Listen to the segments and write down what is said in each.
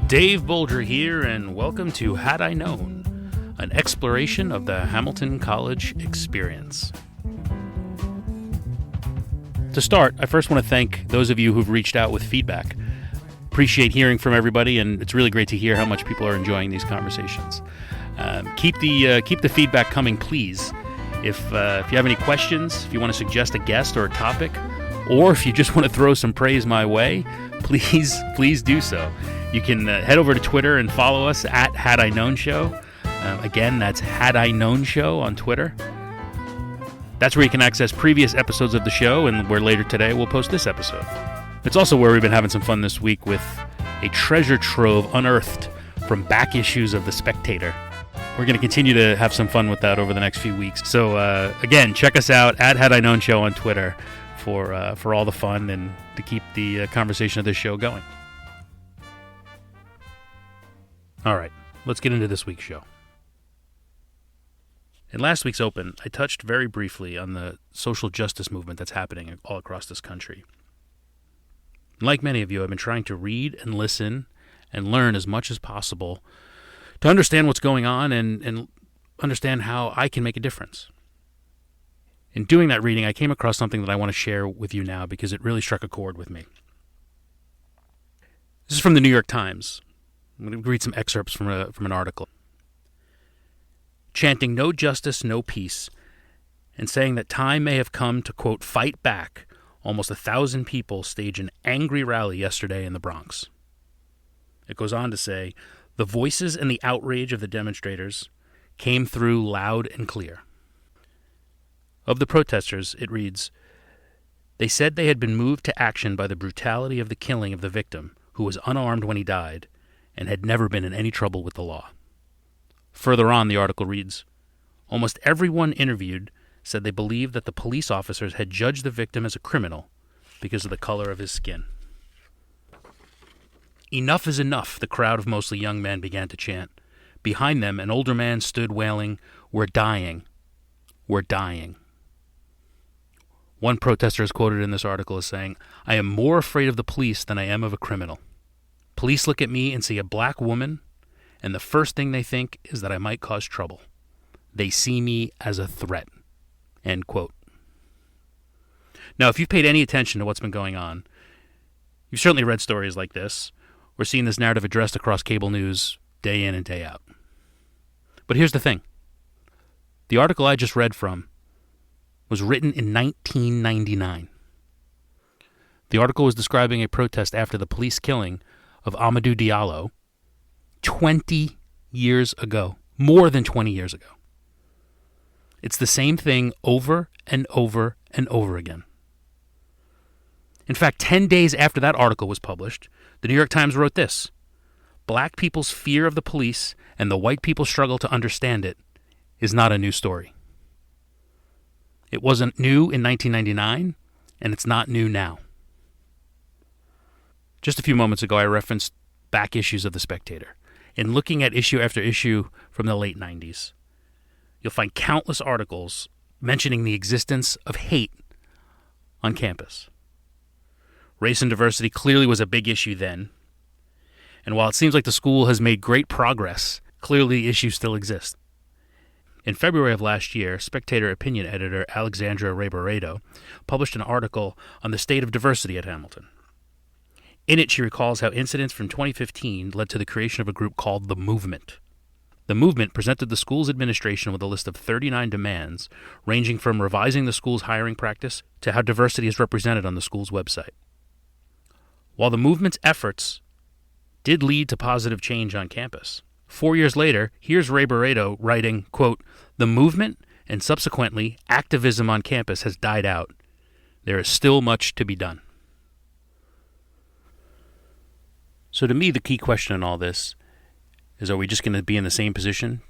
Dave Bolger here, and welcome to Had I Known, an exploration of the Hamilton College experience. To start, I first want to thank those of you who've reached out with feedback. Appreciate hearing from everybody, and it's really great to hear how much people are enjoying these conversations. Keep the feedback coming, please. If you have any questions, if you want to suggest a guest or a topic, or if you just want to throw some praise my way, please do so. You can head over to Twitter and follow us at Had I Known Show. Again, that's Had I Known Show on Twitter. That's where you can access previous episodes of the show, and where later today we'll post this episode. It's also where we've been having some fun this week with a treasure trove unearthed from back issues of The Spectator. We're going to continue to have some fun with that over the next few weeks. So again, check us out at Had I Known Show on Twitter for all the fun and to keep the conversation of this show going. All right, let's get into this week's show. In last week's Open, I touched very briefly on the social justice movement that's happening all across this country. Like many of you, I've been trying to read and listen and learn as much as possible to understand what's going on and understand how I can make a difference. In doing that reading, I came across something that I want to share with you now because it really struck a chord with me. This is from the New York Times. I'm going to read some excerpts from an article. Chanting "No justice, no peace," and saying that time may have come to, quote, fight back, almost 1,000 people staged an angry rally yesterday in the Bronx. It goes on to say, the voices and the outrage of the demonstrators came through loud and clear. Of the protesters, it reads, they said they had been moved to action by the brutality of the killing of the victim, who was unarmed when he died, and had never been in any trouble with the law. Further on, the article reads, almost everyone interviewed said they believed that the police officers had judged the victim as a criminal because of the color of his skin. Enough is enough, the crowd of mostly young men began to chant. Behind them, an older man stood wailing, we're dying. We're dying. One protester is quoted in this article as saying, I am more afraid of the police than I am of a criminal. Police look at me and see a black woman, and the first thing they think is that I might cause trouble. They see me as a threat. End quote. Now, if you've paid any attention to what's been going on, you've certainly read stories like this, or seen this narrative addressed across cable news day in and day out. But here's the thing. The article I just read from was written in 1999. The article was describing a protest after the police killing of Amadou Diallo 20 years ago, more than 20 years ago. It's the same thing over and over and over again. In fact, 10 days after that article was published, the New York Times wrote this, black people's fear of the police and the white people's struggle to understand it is not a new story. It wasn't new in 1999, and it's not new now. Just a few moments ago, I referenced back issues of The Spectator. In looking at issue after issue from the late 90s, you'll find countless articles mentioning the existence of hate on campus. Race and diversity clearly was a big issue then, and while it seems like the school has made great progress, clearly the issue still exists. In February of last year, Spectator opinion editor Alexandra Reboredo published an article on the state of diversity at Hamilton. In it, she recalls how incidents from 2015 led to the creation of a group called The Movement. The Movement presented the school's administration with a list of 39 demands, ranging from revising the school's hiring practice to how diversity is represented on the school's website. While the Movement's efforts did lead to positive change on campus, 4 years later, here's Reboredo writing, quote, the movement and subsequently activism on campus has died out. There is still much to be done. So to me, the key question in all this is, are we just going to be in the same position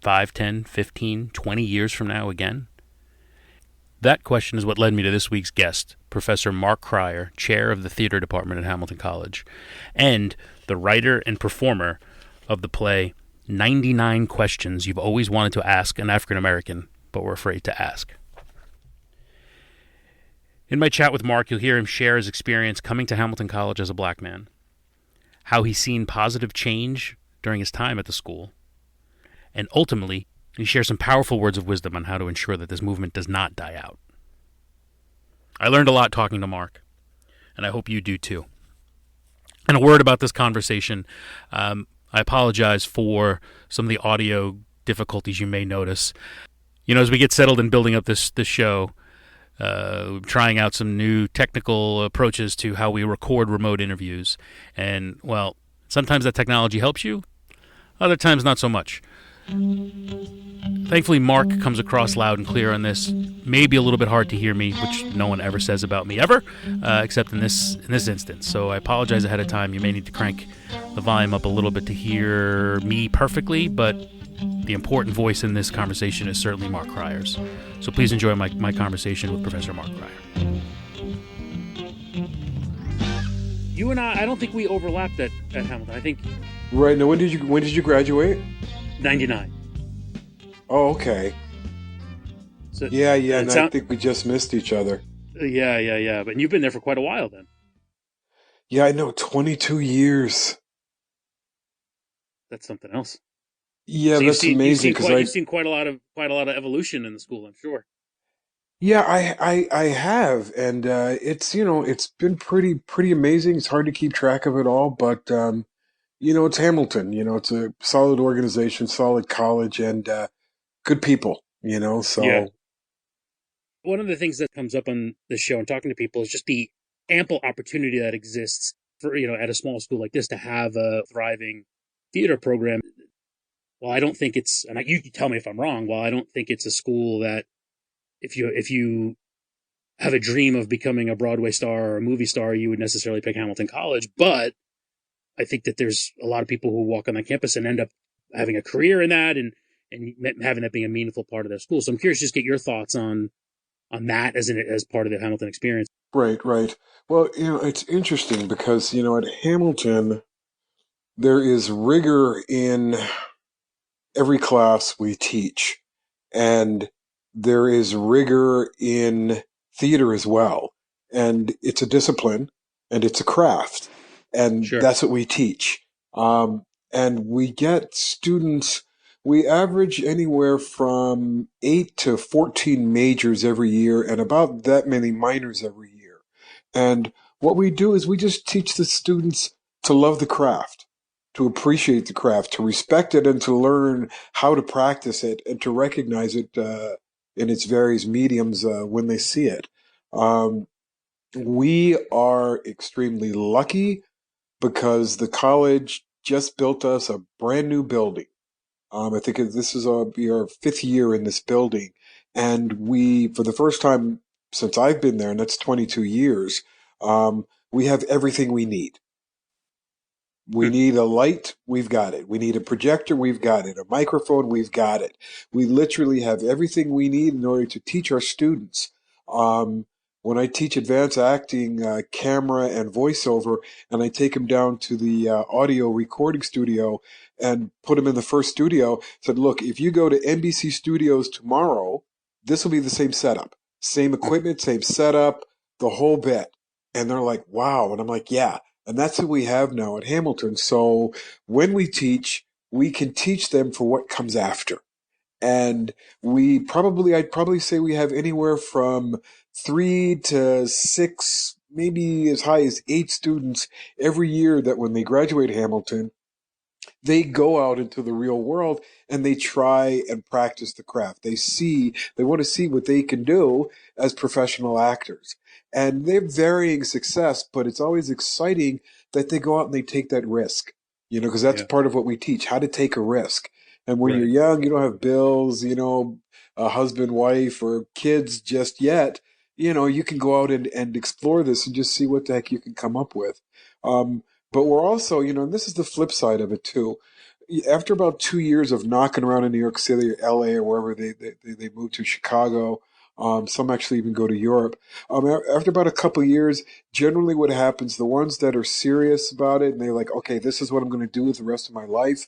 5, 10, 15, 20 years from now again? That question is what led me to this week's guest, Professor Mark Cryer, chair of the theater department at Hamilton College, and the writer and performer of the play 99 Questions You've Always Wanted to Ask an African American, but Were Afraid to Ask. In my chat with Mark, you'll hear him share his experience coming to Hamilton College as a black man, how he's seen positive change during his time at the school, and ultimately, he shares some powerful words of wisdom on how to ensure that this movement does not die out. I learned a lot talking to Mark, and I hope you do too. And a word about this conversation. I apologize for some of the audio difficulties you may notice. As we get settled in building up this show, trying out some new technical approaches to how we record remote interviews. And, well, sometimes that technology helps you, other times not so much. Thankfully, Mark comes across loud and clear on this. Maybe a little bit hard to hear me, which no one ever says about me ever, except in this instance. So I apologize ahead of time. You may need to crank the volume up a little bit to hear me perfectly, but the important voice in this conversation is certainly Mark Cryers. So please enjoy my conversation with Professor Mark Cryer. You and I don't think we overlapped at Hamilton. I think. Right. Now, when did you graduate? 99. Oh, okay. So, yeah, and I think we just missed each other. Yeah. But you've been there for quite a while then. Yeah, I know. 22 years. That's something else. Yeah, so that's amazing because you've seen quite a lot of evolution in the school, I'm sure. Yeah, I have, and it's it's been pretty amazing. It's hard to keep track of it all, but it's Hamilton. It's a solid organization, solid college, and good people. So. Yeah. One of the things that comes up on this show and talking to people is just the ample opportunity that exists for at a small school like this to have a thriving theater program. Well, I don't think it's, and you tell me if I'm wrong. Well, I don't think it's a school that if you have a dream of becoming a Broadway star or a movie star, you would necessarily pick Hamilton College. But I think that there's a lot of people who walk on that campus and end up having a career in that and having that being a meaningful part of their school. So I'm curious to just get your thoughts on that as part of the Hamilton experience. Right. Well, it's interesting because, at Hamilton, there is rigor in every class we teach, and there is rigor in theater as well. And it's a discipline and it's a craft, and Sure. That's what we teach. And we get students, we average anywhere from 8 to 14 majors every year and about that many minors every year. And what we do is we just teach the students to love the craft, to appreciate the craft, to respect it, and to learn how to practice it and to recognize it in its various mediums when they see it. We are extremely lucky because the college just built us a brand new building. I think this is our 5th year in this building. And we, for the first time since I've been there, and that's 22 years, we have everything we need. We need a light, we've got it. We need a projector, we've got it. A microphone, we've got it. We literally have everything we need in order to teach our students. When I teach advanced acting, camera and voiceover, and I take them down to the audio recording studio and put them in the first studio, said, look, if you go to NBC Studios tomorrow, this will be the same setup, same equipment, same setup, the whole bit. And they're like, wow. And I'm like, yeah. And that's what we have now at Hamilton. So when we teach, we can teach them for what comes after. And I'd probably say we have anywhere from 3 to 6, maybe as high as 8 students every year that when they graduate Hamilton, they go out into the real world and they try and practice the craft. They want to see what they can do as professional actors. And they have varying success, but it's always exciting that they go out and they take that risk, because that's part of what we teach, how to take a risk. And when you're young, you don't have bills, a husband, wife, or kids just yet, you can go out and explore this and just see what the heck you can come up with. But we're also, and this is the flip side of it too. After about 2 years of knocking around in New York City or LA or wherever they move to, Chicago, some actually even go to Europe. After about a couple of years, generally what happens, the ones that are serious about it and they're like, okay, this is what I'm going to do with the rest of my life,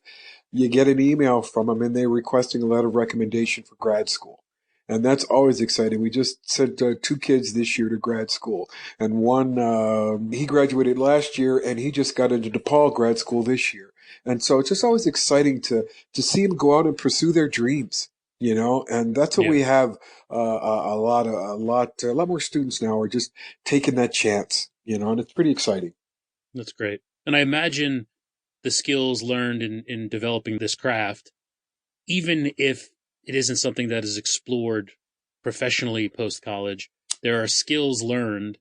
you get an email from them and they're requesting a letter of recommendation for grad school. And that's always exciting. We just sent two kids this year to grad school, and one he graduated last year, and he just got into DePaul grad school this year. And so it's just always exciting to see them go out and pursue their dreams, you know. And that's what Yeah, we have a lot more students now are just taking that chance, you know, and it's pretty exciting. that's great. And I imagine the skills learned in developing this craft, even if it isn't something that is explored professionally post college, there are skills learned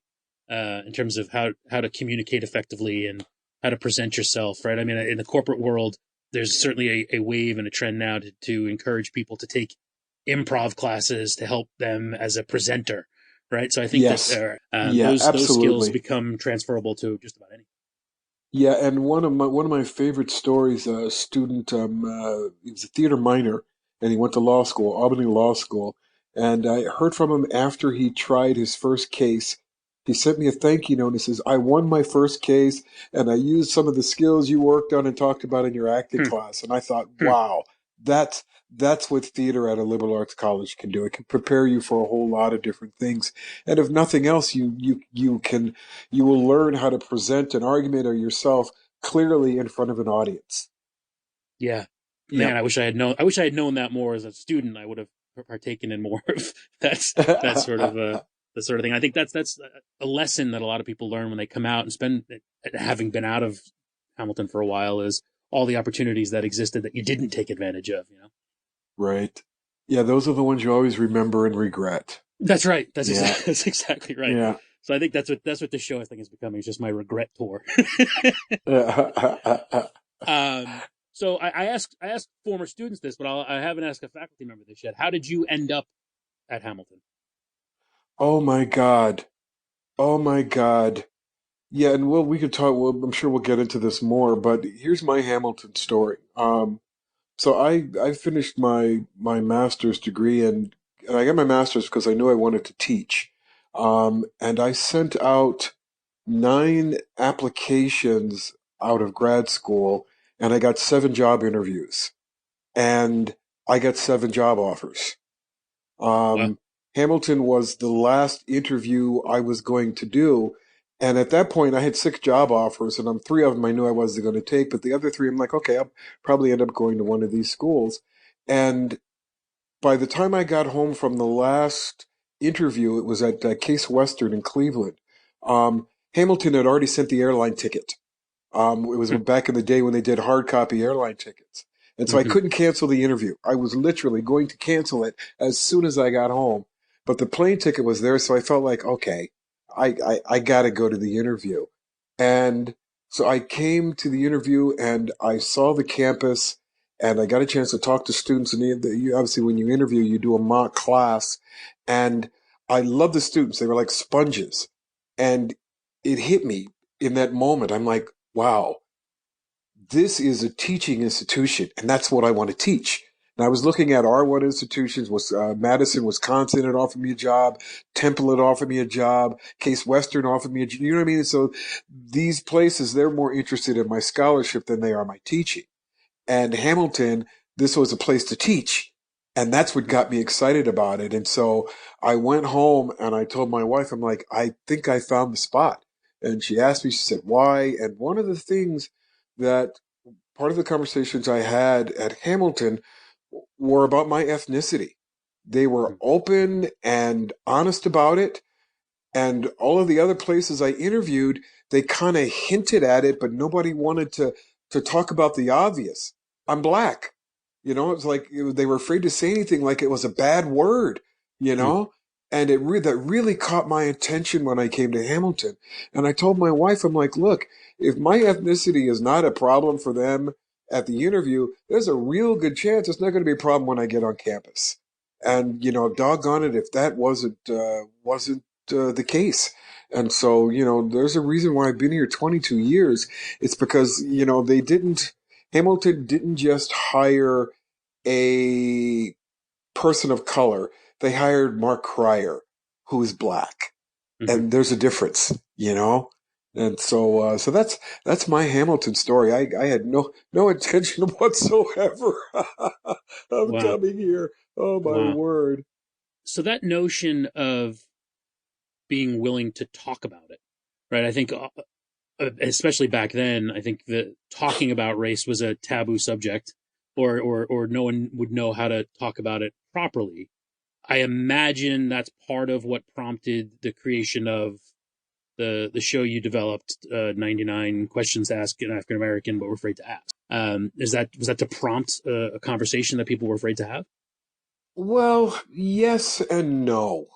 in terms of how to communicate effectively and how to present yourself, right? I mean, in the corporate world, there's certainly a wave and a trend now to encourage people to take improv classes to help them as a presenter, right? So I think that Yes. Yeah, those skills absolutely. become transferable to just about anything. Yeah, and one of my favorite stories, a student, he was a theater minor, and he went to law school, Albany Law School, and I heard from him after he tried his first case. He sent me a thank you note and he says, "I won my first case, and I used some of the skills you worked on and talked about in your acting Hmm, class." And I thought, hmm. wow, that's that's what theater at a liberal arts college can do. It can prepare you for a whole lot of different things, and if nothing else, you will learn how to present an argument or yourself clearly in front of an audience. Yeah, man, Yep. I wish I had known that more as a student. I would have partaken in more of that sort of the sort of thing. I think that's a lesson that a lot of people learn when they come out and spend having been out of Hamilton for a while is all the opportunities that existed that you didn't take advantage of. You know. Right. Yeah, those are the ones you always remember and regret. That's right. Yeah. That's exactly right. Yeah. So I think that's what this show I think is becoming. It's just my regret tour. Um, so I asked former students this, but I haven't asked a faculty member this yet. How did you end up at Hamilton? Oh my God. Oh my God. Yeah, and we could talk. Well, I'm sure we'll get into this more, but here's my Hamilton story. So I finished my master's degree, and I got my master's because I knew I wanted to teach. And I sent out 9 applications out of grad school, and I got 7 job interviews, and I got 7 job offers. Well, Um, Hamilton was the last interview I was going to do. And at that point, I had 6 job offers, and 3 of them I knew I wasn't going to take, but the other 3, I'm like, okay, I'll probably end up going to one of these schools. And by the time I got home from the last interview, it was at Case Western in Cleveland. Hamilton had already sent the airline ticket. It was hmm, back in the day when they did hard copy airline tickets. And so I hmm, couldn't cancel the interview. I was literally going to cancel it as soon as I got home. But the plane ticket was there, so I felt like, okay, I got to go to the interview. And so I came to the interview and I saw the campus and I got a chance to talk to students. And obviously, when you interview, you do a mock class. And I love the students. They were like sponges. And it hit me in that moment. I'm like, wow, this is a teaching institution, and that's what I want to teach. And I was looking at R1 institutions, was Madison, Wisconsin had offered me a job, Temple had offered me a job, Case Western offered me a job. You know what I mean? So these places, they're more interested in my scholarship than they are my teaching. And Hamilton, this was a place to teach. And that's what got me excited about it. And so I went home and I told my wife, I'm like, I think I found the spot. And she asked me, she said, why? And one of the things that part of the conversations I had at Hamilton were about my ethnicity. They were hmm, open and honest about it. And all of the other places I interviewed, they kind of hinted at it, but nobody wanted to talk about the obvious. I'm black. You know, it's like they were afraid to say anything like it was a bad word, you hmm, know? And that really caught my attention when I came to Hamilton. And I told my wife, I'm like, look, if my ethnicity is not a problem for them at the interview, there's a real good chance it's not going to be a problem when I get on campus. And, doggone it, if that wasn't the case. And so, there's a reason why I've been here 22 years. It's because, Hamilton didn't just hire a person of color. They hired Mark Cryer, who is black. hmm. And there's a difference. And so that's my Hamilton story. I had no intention whatsoever of Wow, coming here. Oh my wow. word. So that notion of being willing to talk about it, right? I think, especially back then, I think that talking about race was a taboo subject, or no one would know how to talk about it properly. I imagine that's part of what prompted the creation of the show you developed, 99 questions to ask an African American, but we're afraid to ask. Was that to prompt a conversation that people were afraid to have? Well, yes and no.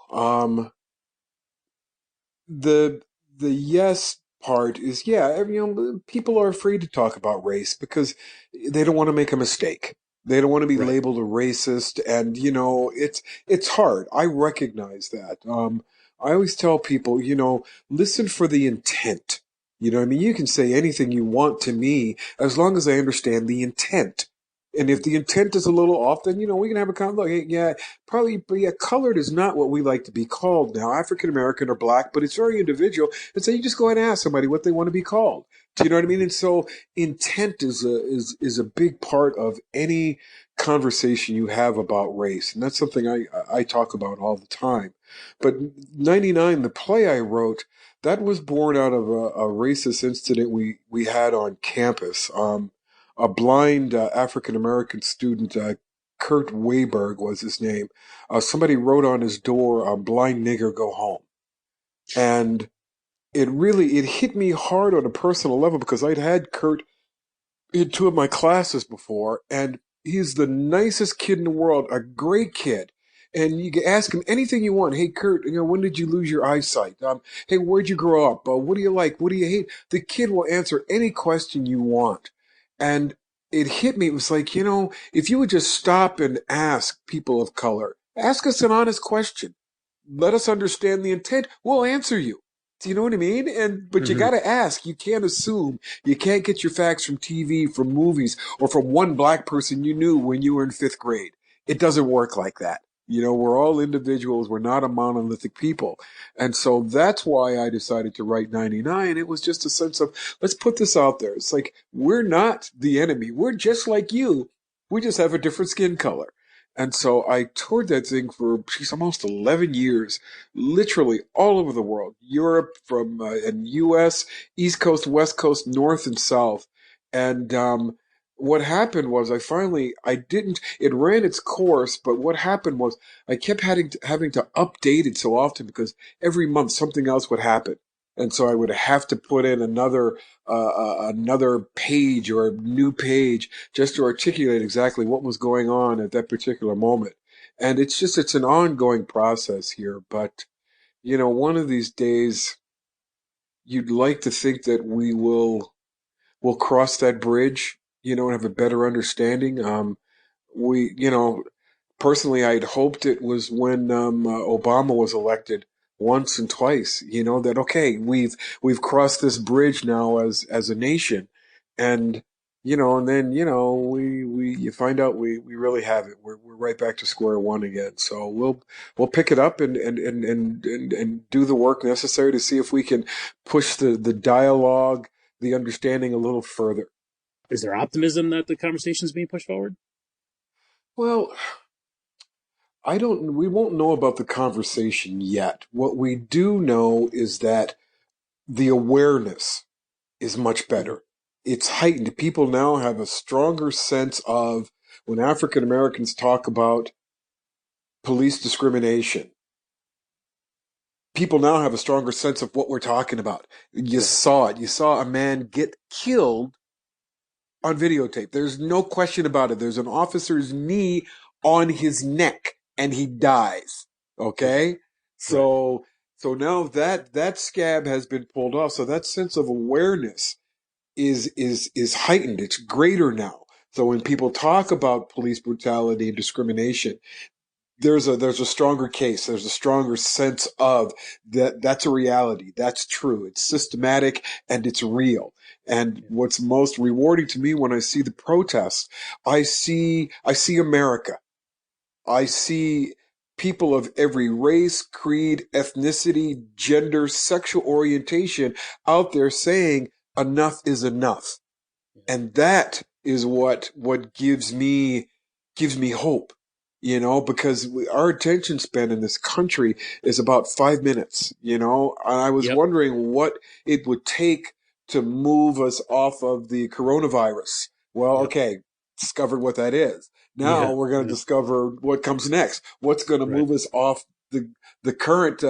The the yes part is, yeah, people are afraid to talk about race because they don't want to make a mistake. They don't want to be Right. labeled a racist, and it's hard. I recognize that. I always tell people, listen for the intent. I mean, you can say anything you want to me as long as I understand the intent. And if the intent is a little off, then we can have a look. Hey, yeah, probably, but yeah, colored is not what we like to be called now. African American or black, but it's very individual. And so you just go ahead and ask somebody what they want to be called. Do you know what I mean? And so intent is a big part of any conversation you have about race, and that's something I talk about all the time. But 99, the play I wrote, that was born out of a racist incident we had on campus. A blind African American student, Kurt Wayberg was his name. Somebody wrote on his door, "Blind nigger, go home," and it hit me hard on a personal level because I'd had Kurt in two of my classes before, and he's the nicest kid in the world, a great kid. And you can ask him anything you want. Hey, Kurt, when did you lose your eyesight? Hey, where'd you grow up? What do you like? What do you hate? The kid will answer any question you want. And it hit me. It was like, if you would just stop and ask people of color, ask us an honest question. Let us understand the intent. We'll answer you. Do you know what I mean? But you Mm-hmm. got to ask. You can't assume. You can't get your facts from TV, from movies, or from one black person you knew when you were in fifth grade. It doesn't work like that. We're all individuals. We're not a monolithic people. And so that's why I decided to write 99. It was just a sense of, let's put this out there. It's like, we're not the enemy. We're just like you. We just have a different skin color. And so I toured that thing for, almost 11 years, literally all over the world, Europe, from and U.S., East Coast, West Coast, North and South. And what happened was I didn't, it ran its course, but what happened was I kept having to update it so often because every month something else would happen. And so I would have to put in another page or a new page just to articulate exactly what was going on at that particular moment. And it's an ongoing process here. But, one of these days, you'd like to think that we'll cross that bridge, and have a better understanding. We, personally, I'd hoped it was when Obama was elected once and twice. That okay, we've crossed this bridge now as a nation, and and then we you find out we really haven't. We're right back to square one again. So we'll pick it up and do the work necessary to see if we can push the dialogue, the understanding a little further. Is there optimism that the conversation is being pushed forward? Well, we won't know about the conversation yet. What we do know is that the awareness is much better. It's heightened. People now have a stronger sense of when African Americans talk about police discrimination. People now have a stronger sense of what we're talking about. You Right. saw it. You saw a man get killed on videotape. There's no question about it. There's an officer's knee on his neck and he dies. Okay? Right. So now that scab has been pulled off. So that sense of awareness is heightened. It's greater now. So when people talk about police brutality and discrimination, there's a stronger case. There's a stronger sense of that's a reality. That's true. It's systematic and it's real. And what's most rewarding to me when I see the protests, I see America. I see people of every race, creed, ethnicity, gender, sexual orientation out there saying enough is enough. Yeah. And that is what gives me hope. because our attention span in this country is about 5 minutes. And I was Yep. wondering what it would take to move us off of the coronavirus. Well, Yep. okay, discovered what that is. Now Yeah. we're going to Yeah. discover what comes next. What's going to Right. move us off the current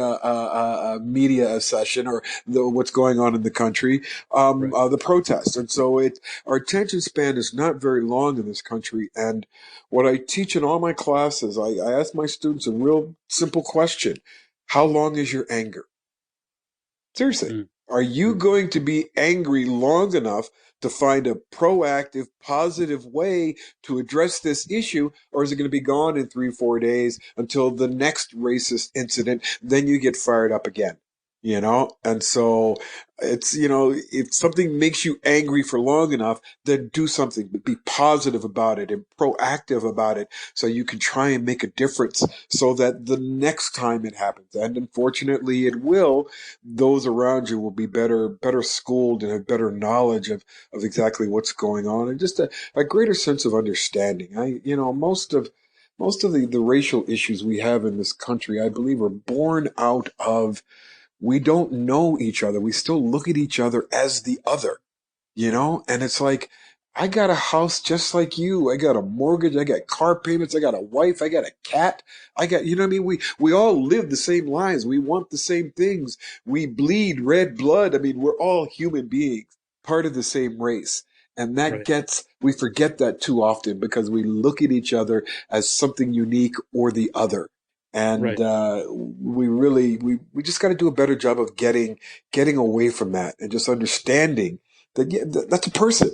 media session or what's going on in the country, Right. the protests. And so our attention span is not very long in this country. And what I teach in all my classes, I ask my students a real simple question. How long is your anger? Seriously, Mm. are you Mm. going to be angry long enough to find a proactive, positive way to address this issue? Or is it going to be gone in 3, 4 days until the next racist incident? Then you get fired up again, And so if something makes you angry for long enough, then do something, but be positive about it and proactive about it so you can try and make a difference so that the next time it happens, and unfortunately it will, those around you will be better schooled and have better knowledge of exactly what's going on and just a greater sense of understanding. Most of the racial issues we have in this country, I believe, are born out of we don't know each other. We still look at each other as the other, and it's like, I got a house just like you. I got a mortgage. I got car payments. I got a wife. I got a cat. What I mean? We all live the same lives. We want the same things. We bleed red blood. I mean, we're all human beings, part of the same race. And Right. we forget that too often because we look at each other as something unique or the other. And Right. we just got to do a better job of getting away from that and just understanding that, yeah, that's a person.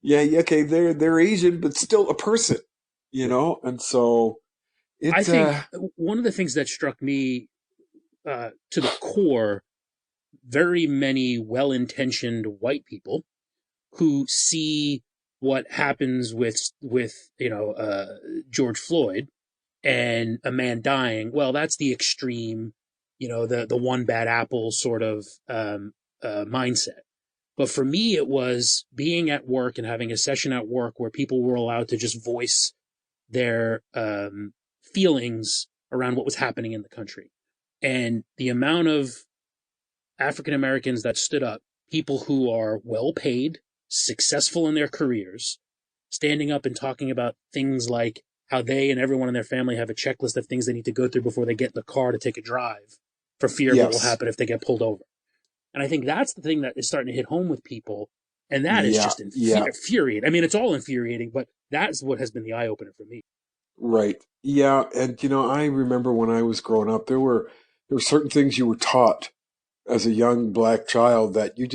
Yeah, yeah, okay, they're Asian, but still a person, Right. And so I it think one of the things that struck me to the core, very many well-intentioned white people who see what happens with George Floyd and a man dying. Well, that's the extreme, the one bad apple sort of mindset. But for me, it was being at work and having a session at work where people were allowed to just voice their feelings around what was happening in the country. And the amount of African Americans that stood up, people who are well paid, successful in their careers, standing up and talking about things like how they and everyone in their family have a checklist of things they need to go through before they get in the car to take a drive for fear of what will yes, happen if they get pulled over. And I think that's the thing that is starting to hit home with people. And that is yeah, just yeah, infuriating. I mean, it's all infuriating, but that's what has been the eye opener for me. right, yeah. And I remember when I was growing up, there were certain things you were taught as a young black child that you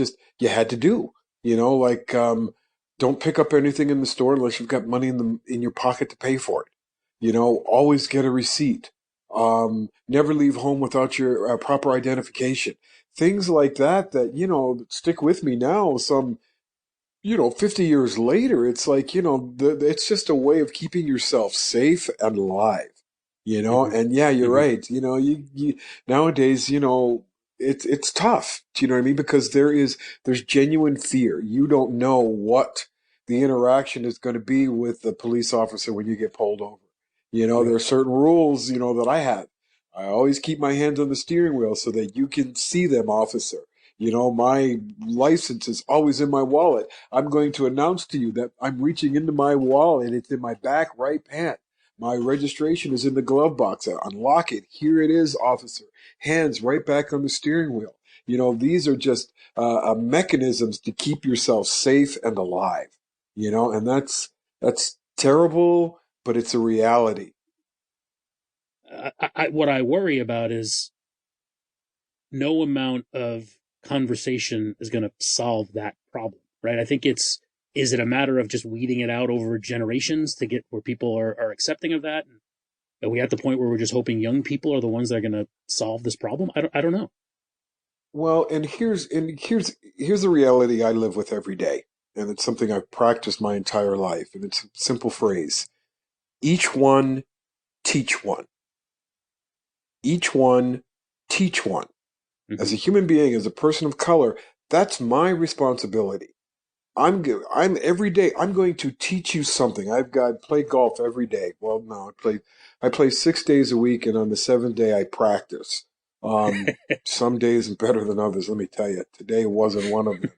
had to do. Like, don't pick up anything in the store unless you've got money in your pocket to pay for it. Always get a receipt. Never leave home without your proper identification. Things like that stick with me now. 50 years later, it's like, it's just a way of keeping yourself safe and alive, Mm-hmm. and yeah, you're Mm-hmm. right. You nowadays, it's tough. Do you know what I mean? Because there's genuine fear. You don't know what the interaction is going to be with the police officer when you get pulled over. There Right. are certain rules, that I have. I always keep my hands on the steering wheel so that you can see them, officer. My license is always in my wallet. I'm going to announce to you that I'm reaching into my wallet and it's in my back right pant. My registration is in the glove box. I unlock it. Here it is, officer. Hands right back on the steering wheel. These are just mechanisms to keep yourself safe and alive. And that's terrible, but it's a reality. What I worry about is no amount of conversation is going to solve that problem, right? I think is it a matter of just weeding it out over generations to get where people are accepting of that? Are we at the point where we're just hoping young people are the ones that are going to solve this problem? I don't know. Well, and here's the reality I live with every day, and it's something I've practiced my entire life, and it's a simple phrase: each one, teach one. Each one, teach one. As Mm-hmm. a human being, as a person of color, that's my responsibility. I'm every day. I'm going to teach you something. I've got play golf every day. Well, no, I play 6 days a week, and on the seventh day I practice. Um, some days are better than others. Let me tell you, today wasn't one of them.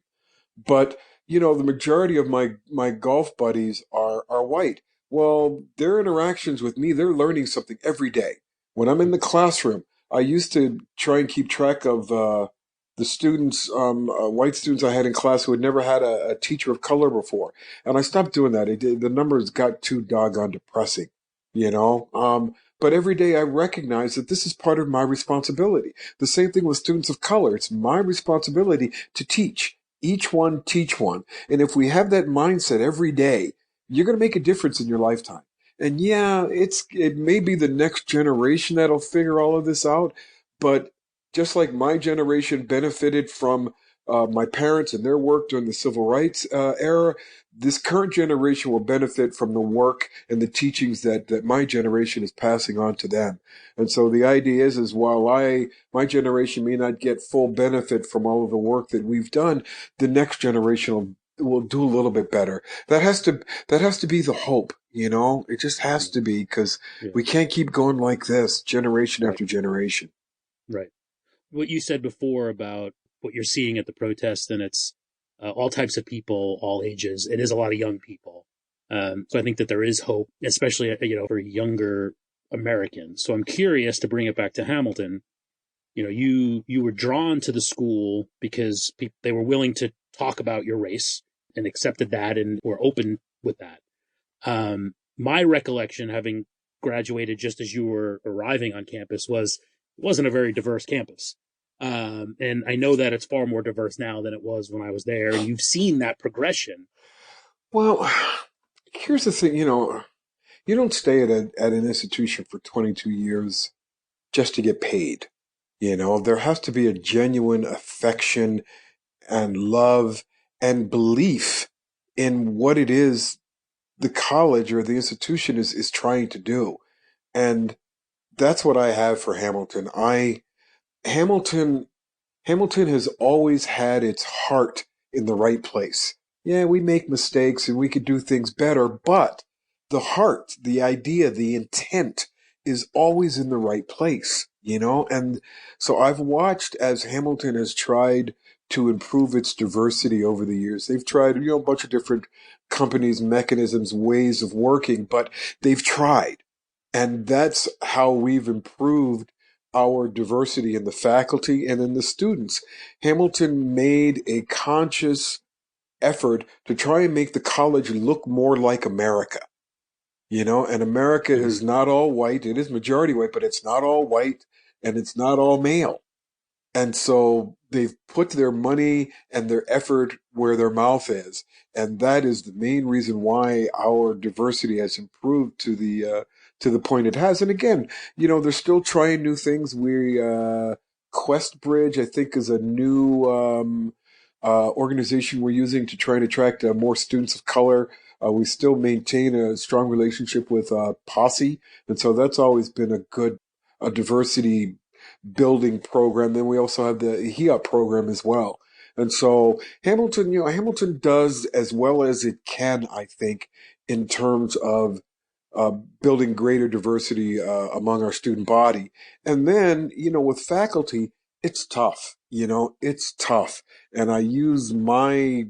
But the majority of my golf buddies are white. Well, their interactions with me, they're learning something every day. When I'm in the classroom, I used to try and keep track of the students, white students I had in class who had never had a teacher of color before, and I stopped doing that. The numbers got too doggone depressing, you know. But every day I recognize that this is part of my responsibility. The same thing with students of color. It's my responsibility to teach. Each one teach one. And if we have that mindset every day, you're going to make a difference in your lifetime. And yeah, it may be the next generation that'll figure all of this out, but just like my generation benefited from my parents and their work during the civil rights era, this current generation will benefit from the work and the teachings that my generation is passing on to them. And so the idea is while my generation may not get full benefit from all of the work that we've done, the next generation will do a little bit better. That has to be the hope, It just has to be, because Yeah. we can't keep going like this generation Right. after generation. Right. What you said before about what you're seeing at the protest, and it's all types of people, all ages. It is a lot of young people. So I think that there is hope, especially for younger Americans. So I'm curious to bring it back to Hamilton. You were drawn to the school because they were willing to talk about your race and accepted that and were open with that. My recollection, having graduated just as you were arriving on campus, it wasn't a very diverse campus. And I know that it's far more diverse now than it was when I was there. And you've seen that progression. Well, here's the thing, you don't stay at an institution for 22 years just to get paid. There has to be a genuine affection and love and belief in what it is the college or the institution is trying to do. And that's what I have for Hamilton. Hamilton Hamilton has always had its heart in the right place. Yeah, we make mistakes and we could do things better, but the heart, the idea, the intent is always in the right place. And so I've watched as Hamilton has tried to improve its diversity over the years. They've tried, a bunch of different companies, mechanisms, ways of working, but they've tried. And that's how we've improved our diversity in the faculty and in the students. Hamilton made a conscious effort to try and make the college look more like America, and America Mm-hmm. is not all white. It is majority white, but it's not all white and it's not all male. And so they've put their money and their effort where their mouth is. And that is the main reason why our diversity has improved to the point it has. And again, they're still trying new things. Quest Bridge, I think, is a new organization we're using to try and attract more students of color. We still maintain a strong relationship with Posse, and so that's always been a diversity building program. Then we also have the HEOP program as well. And so Hamilton does as well as it can, I think, in terms of building greater diversity among our student body. And then, with faculty, it's tough. It's tough. And I use my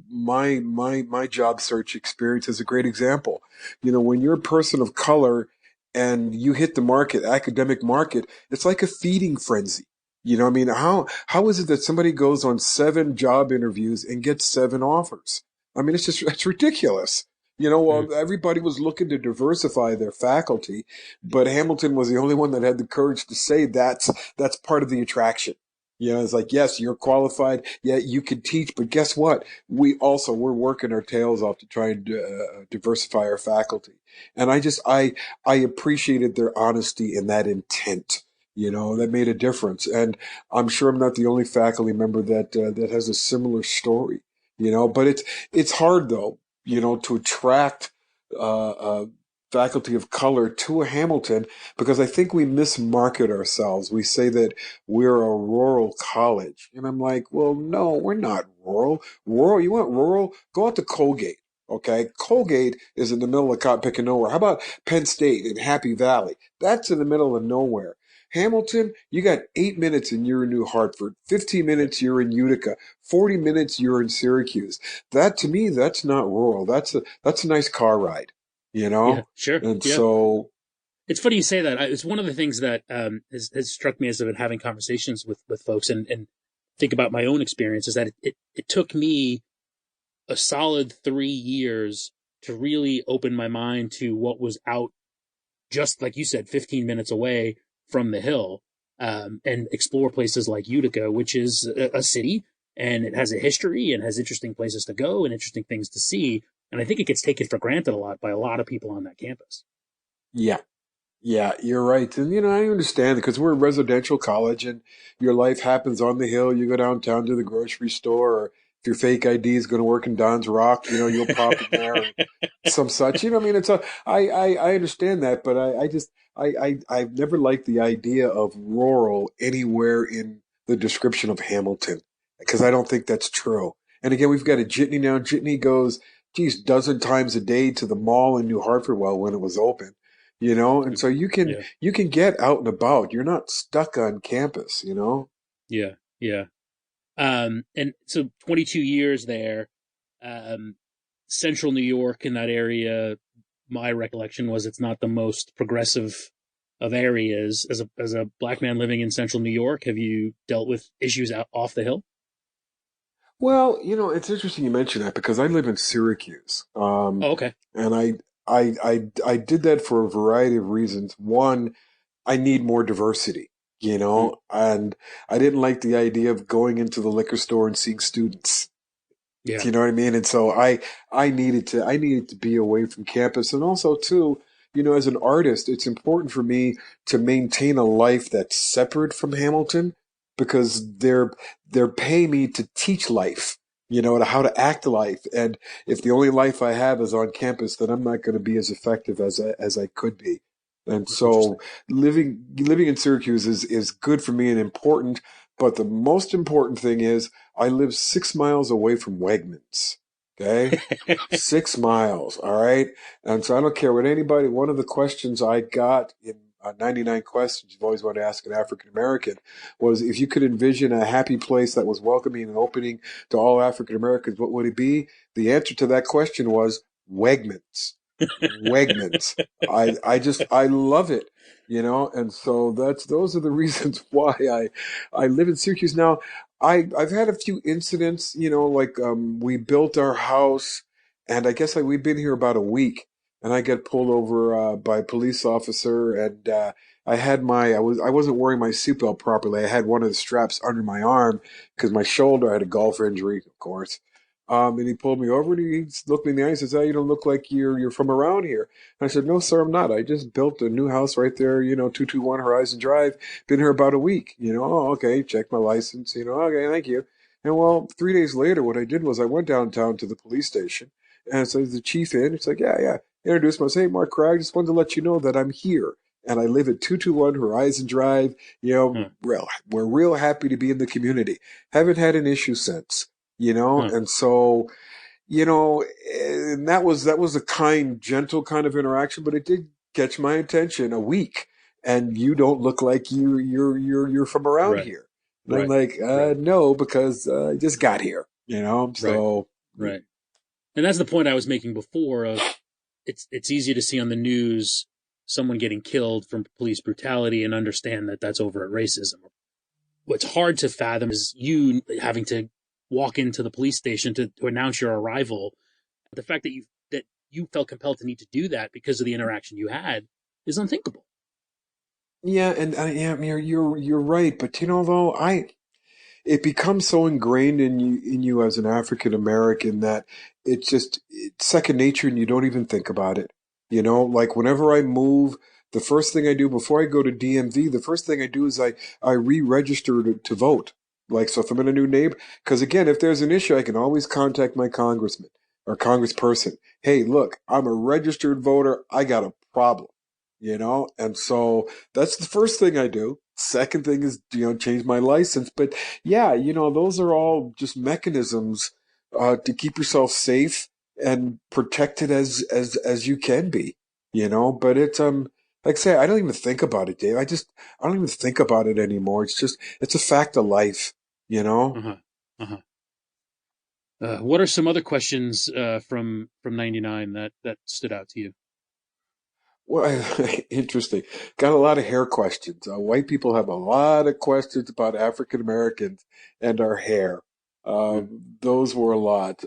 job search experience as a great example. When you're a person of color and you hit the market, academic market, it's like a feeding frenzy. I mean, how is it that somebody goes on 7 job interviews and gets 7 offers? I mean, it's ridiculous. Mm-hmm. Well, everybody was looking to diversify their faculty, but Hamilton was the only one that had the courage to say that's part of the attraction. It's like, yes, you're qualified. Yeah, you can teach, but guess what? We're working our tails off to try and diversify our faculty. And I appreciated their honesty and that intent. That made a difference. And I'm sure I'm not the only faculty member that has a similar story. But it's hard though, to attract uh, uh, Faculty of Color to a Hamilton because I think we mismarket ourselves. We say that we're a rural college. And I'm like, well, no, we're not rural. Rural, you want rural? Go out to Colgate. Okay. Colgate is in the middle of cotton picking nowhere. How about Penn State and Happy Valley? That's in the middle of nowhere. Hamilton, you got 8 minutes and you're in New Hartford, 15 minutes you're in Utica, 40 minutes you're in Syracuse. That to me, that's not rural. That's a nice car ride, you Yeah, know? sure. And Yeah. so It's funny you say that. It's one of the things that has struck me as I've been having conversations with folks and think about my own experience is that it took me a solid 3 years to really open my mind to what was out, just like you said, 15 minutes away from the hill, and explore places like Utica, which is a city and it has a history and has interesting places to go and interesting things to see. And I think it gets taken for granted a lot by a lot of people on that campus. yeah. Yeah, you're right. And, I understand because we're a residential college and your life happens on the hill. You go downtown to the grocery store, or if your fake ID is going to work in Don's Rock, you'll pop in there and some such. I understand that, but I've never liked the idea of rural anywhere in the description of Hamilton because I don't think that's true. And again, we've got a jitney now. Jitney goes, geez, dozen times a day to the mall in New Hartford. Well, when it was open and so you can Yeah. you can get out and about. You're not stuck on campus. Yeah. Yeah. And so 22 years there, um, central New York in that area, my recollection was it's not the most progressive of areas. As a black man living in central New York, have you dealt with issues out off the hill? Well, it's interesting you mention that because I live in Syracuse, Oh, okay. and I did that for a variety of reasons. One, I need more diversity, Mm, and I didn't like the idea of going into the liquor store and seeing students. yeah. Do you know what I mean? And so I needed to be away from campus. And also too, as an artist, it's important for me to maintain a life that's separate from Hamilton because they're paying me to teach life, to how to act life. And if the only life I have is on campus, then I'm not going to be as effective as I could be. And That's interesting. so living in Syracuse is good for me and important. But the most important thing is I live 6 miles away from Wegmans. Okay. 6 miles. All right. And so I don't care what anybody, one of the questions I got in 99 questions you've always wanted to ask an African American was if you could envision a happy place that was welcoming and opening to all African Americans, what would it be? The answer to that question was Wegmans. Wegmans. I love it. And so those are the reasons why I live in Syracuse now. I've had a few incidents, like we built our house, and I guess we've been here about a week, and I get pulled over by a police officer, and I wasn't wearing my seatbelt properly. I had one of the straps under my arm because my shoulder I had a golf injury, of course. And he pulled me over and he looked me in the eye and says, "Oh, you don't look like you're from around here." And I said, "No, sir, I'm not. I just built a new house right there, 221 Horizon Drive. Been here about a week. Oh, okay. Check my license. Okay, thank you." And well, 3 days later, what I did was I went downtown to the police station and so the chief in. It's like, yeah, yeah. Introduced myself. Hey, Mark Craig. Just wanted to let you know that I'm here and I live at 221 Horizon Drive. Huh, We're real happy to be in the community. Haven't had an issue since. huh, And so and that was a kind, gentle kind of interaction, but it did catch my attention. A week, and you don't look like you're from around right, here. And I'm right, like, right, no, because I just got here. right, So right. And that's the point I was making before of it's easy to see on the news someone getting killed from police brutality and understand that that's overt racism. What's hard to fathom is you having to walk into the police station to announce your arrival. The fact that you felt compelled to need to do that because of the interaction you had is unthinkable. yeah, and yeah, you're right. But though it becomes so ingrained in you as an African American that it's second nature and you don't even think about it. Like whenever I move, the first thing I do before I go to DMV, the first thing I do is I re-register to vote. Like so if I'm in a new neighbor, because again, if there's an issue, I can always contact my congressman. or congressperson, hey, look, I'm a registered voter. I got a problem, And so that's the first thing I do. Second thing is, change my license. But yeah, those are all just mechanisms to keep yourself safe and protected as you can be, But it's like I say, I don't even think about it, Dave. I don't even think about it anymore. It's a fact of life, you know. Uh-huh. Uh-huh. What are some other questions from '99 that stood out to you? Well, interesting. Got a lot of hair questions. White people have a lot of questions about African Americans and our hair. Mm. Those were a lot.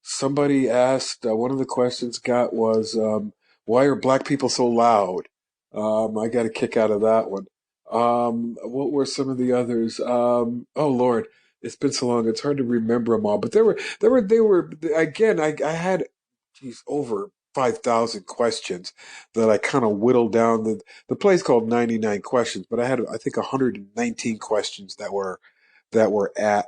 Somebody asked, one of the questions got was, why are black people so loud? I got a kick out of that one. What were some of the others? Oh Lord, it's been so long. It's hard to remember them all. But they were, again, I had, geez, over 5,000 questions that I kind of whittled down. The play's called 99 questions, but I had, I think, 119 questions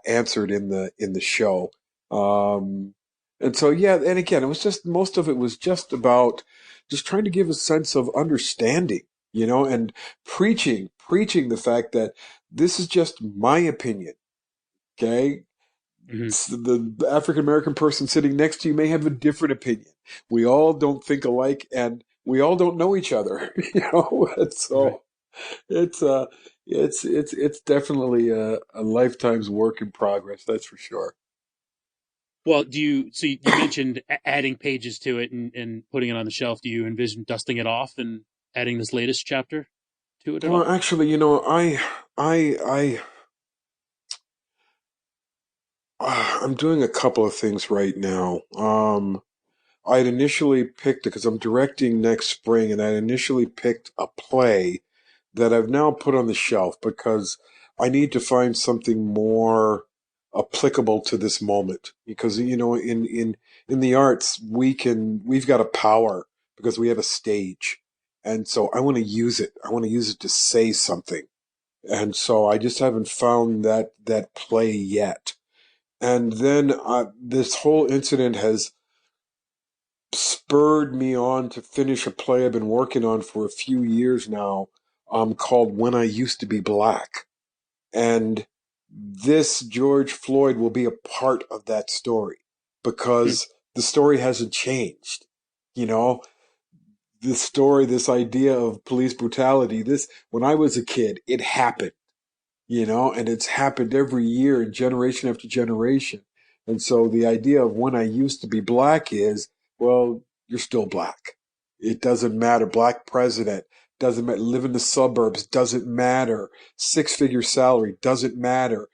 answered in the show. Um, and so yeah, and again, it was just most of it was just about just trying to give a sense of understanding, and preaching the fact that this is just my opinion. Okay, Hmm. the African American person sitting next to you may have a different opinion. We all don't think alike, and we all don't know each other. And Right. so it's it's definitely a lifetime's work in progress. That's for sure. Well, you mentioned adding pages to it and putting it on the shelf. Do you envision dusting it off and adding this latest chapter to it at Well, all? actually, I I'm doing a couple of things right now. I'd initially picked it because I'm directing next spring, and I initially picked a play that I've now put on the shelf because I need to find something more applicable to this moment. Because in the arts, we've got a power because we have a stage, and so I want to use it. I want to use it to say something, and so I just haven't found that play yet. And then this whole incident has spurred me on to finish a play I've been working on for a few years now, called When I Used to Be Black. And this George Floyd will be a part of that story Hmm. because the story hasn't changed. You know, this story, this idea of police brutality, when I was a kid, it happened, and it's happened every year and generation after generation. And so the idea of when I used to be black is, well, you're still black. It doesn't matter. Black president doesn't matter. Live in the suburbs doesn't matter. Six-figure salary doesn't matter.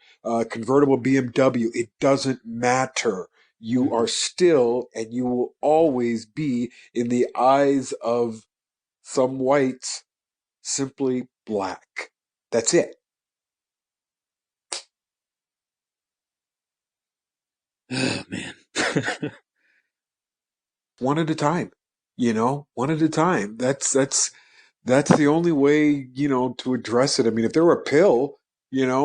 Convertible BMW, it doesn't matter. You Hmm. are still and you will always be, in the eyes of some whites, simply black. That's it. Oh man. One at a time, one at a time. That's the only way, to address it. I mean, if there were a pill,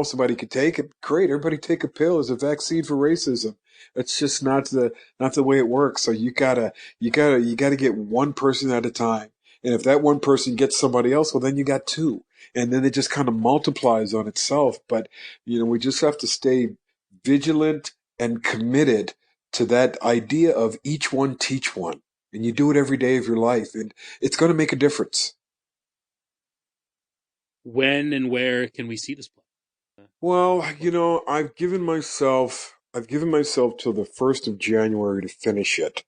somebody could take it, great. Everybody take a pill as a vaccine for racism. That's just not the way it works. So you gotta get one person at a time. And if that one person gets somebody else, well, then you got two. And then it just kind of multiplies on itself. But, we just have to stay vigilant and committed to that idea of each one teach one. And you do it every day of your life. And it's going to make a difference. When and where can we see this play? Well, I've given myself till the 1st of January to finish it.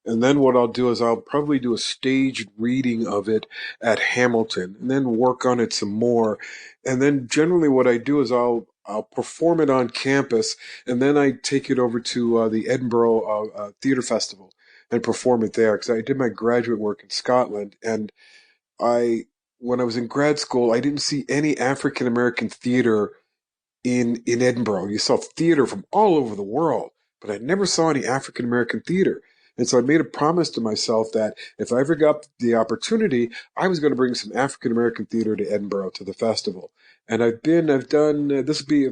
And then what I'll do is I'll probably do a staged reading of it at Hamilton and then work on it some more. And then generally what I do is I'll perform it on campus and then I take it over to the Edinburgh Theatre Festival and perform it there because I did my graduate work in Scotland, and I when I was in grad school I didn't see any African American theater in Edinburgh. You saw theater from all over the world, but I never saw any African American theater. And so I made a promise to myself that if I ever got the opportunity, I was going to bring some African American theater to Edinburgh to the festival. And I've done, this will be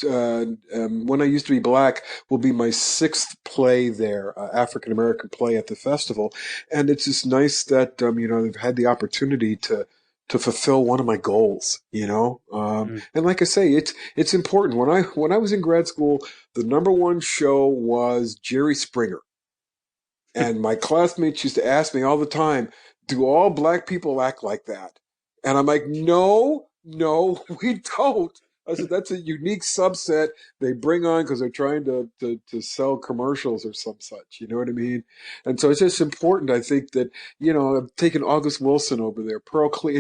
When I Used to Be Black will be my sixth play there, African American play at the festival, and it's just nice that they've had the opportunity to fulfill one of my goals. Mm. And like I say, it's important. When I was in grad school, the number one show was Jerry Springer. And my classmates used to ask me all the time, do all black people act like that? And I'm like, no, we don't. I said, that's a unique subset they bring on because they're trying to sell commercials or some such. You know what I mean? And so it's just important, I think, that, I'm taking August Wilson over there, Pearl Cle.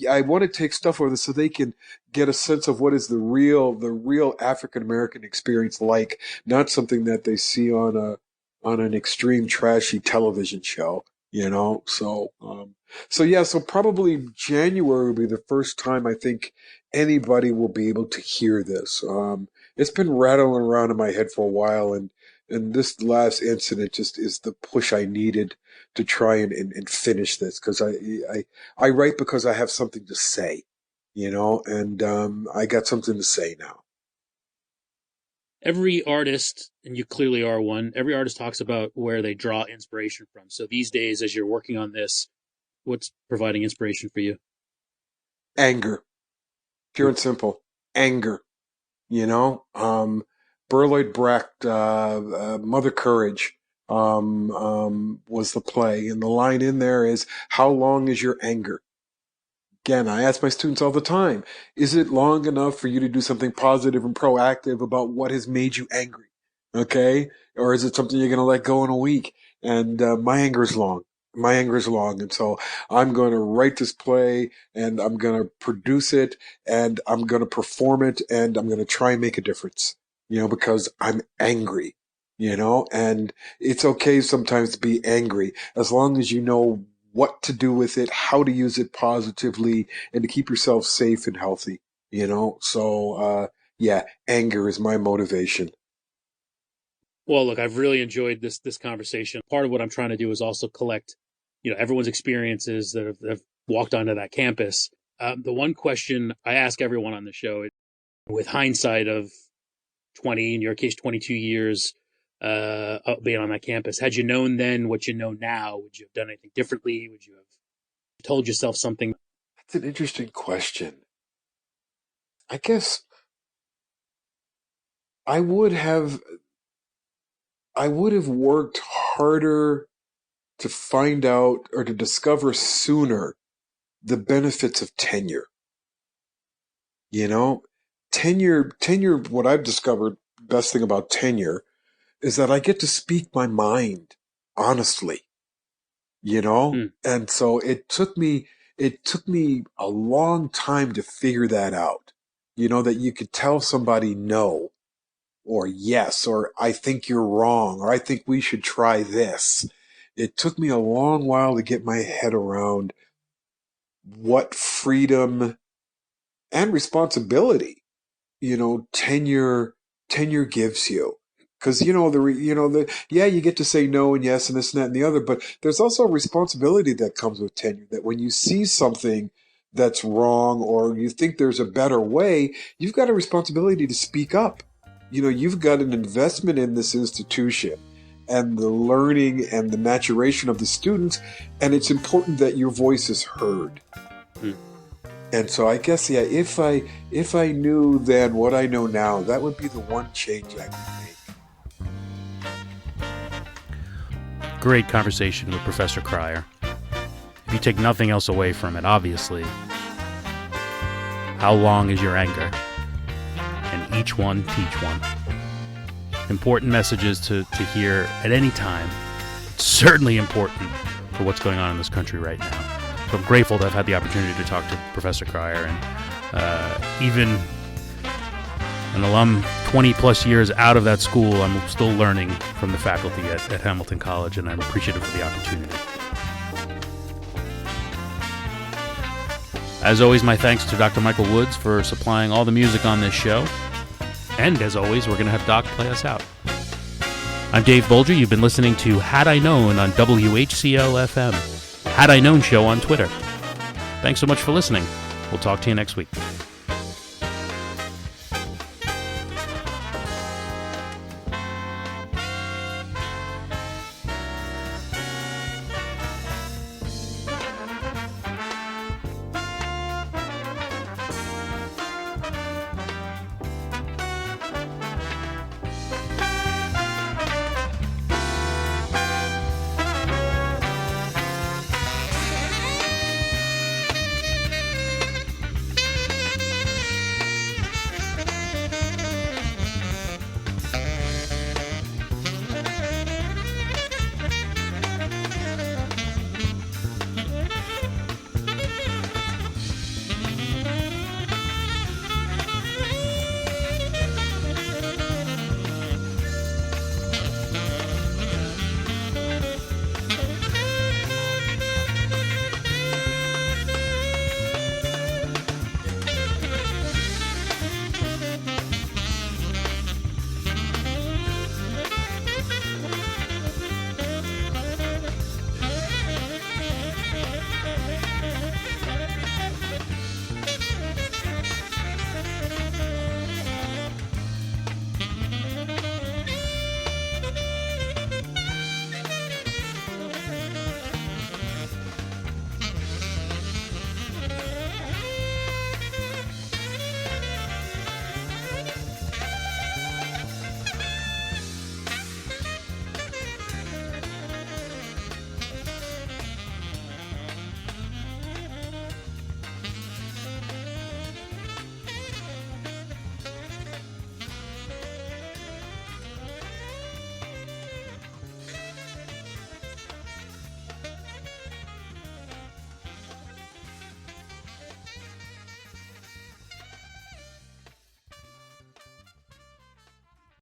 I want to take stuff over there so they can get a sense of what is the real African American experience like, not something that they see on an extreme trashy television show, so probably January will be the first time I think anybody will be able to hear this. It's been rattling around in my head for a while, and this last incident just is the push I needed to try and finish this, because I write because I have something to say, and I got something to say now. Every artist, and you clearly are one, every artist talks about where they draw inspiration from. So these days, as you're working on this, what's providing inspiration for you? Anger. Pure and simple. Anger. Bertolt Brecht, Mother Courage, was the play. And the line in there is, how long is your anger? Again, I ask my students all the time, is it long enough for you to do something positive and proactive about what has made you angry? Okay? Or is it something you're going to let go in a week? And my anger is long. My anger is long. And so I'm going to write this play, and I'm going to produce it, and I'm going to perform it, and I'm going to try and make a difference, because I'm angry, and it's okay sometimes to be angry as long as you know what to do with it, how to use it positively, and to keep yourself safe and healthy, So, anger is my motivation. Well, look, I've really enjoyed this conversation. Part of what I'm trying to do is also collect, everyone's experiences that have walked onto that campus. The one question I ask everyone on the show, with hindsight of 20, in your case, 22 years being on that campus, had you known then what you know now, would you have done anything differently? Would you have told yourself something? That's an interesting question. I guess I would have worked harder to find out or to discover sooner the benefits of tenure. Tenure, what I've discovered, best thing about tenure is that I get to speak my mind honestly, and so it took me a long time to figure that out, that you could tell somebody no, or yes, or I think you're wrong, or I think we should try this. It took me a long while to get my head around what freedom and responsibility, tenure gives you. Because you get to say no and yes and this and that and the other, but there's also a responsibility that comes with tenure. That when you see something that's wrong, or you think there's a better way, you've got a responsibility to speak up. You've got an investment in this institution and the learning and the maturation of the students, and it's important that your voice is heard. And so I guess, if I knew then what I know now, that would be the one change I would make. Great conversation with Professor Cryer. If you take nothing else away from it, obviously, how long is your anger? And each one teach one. Important messages to hear at any time. It's certainly important for what's going on in this country right now. So I'm grateful to have had the opportunity to talk to Professor Cryer, and even an alum 20 plus years out of that school, I'm still learning from the faculty at Hamilton College, and I'm appreciative of the opportunity. As always, my thanks to Dr. Michael Woods for supplying all the music on this show. And as always, we're going to have Doc play us out. I'm Dave Bolger. You've been listening to Had I Known on WHCL-FM. Had I Known Show on Twitter. Thanks so much for listening. We'll talk to you next week.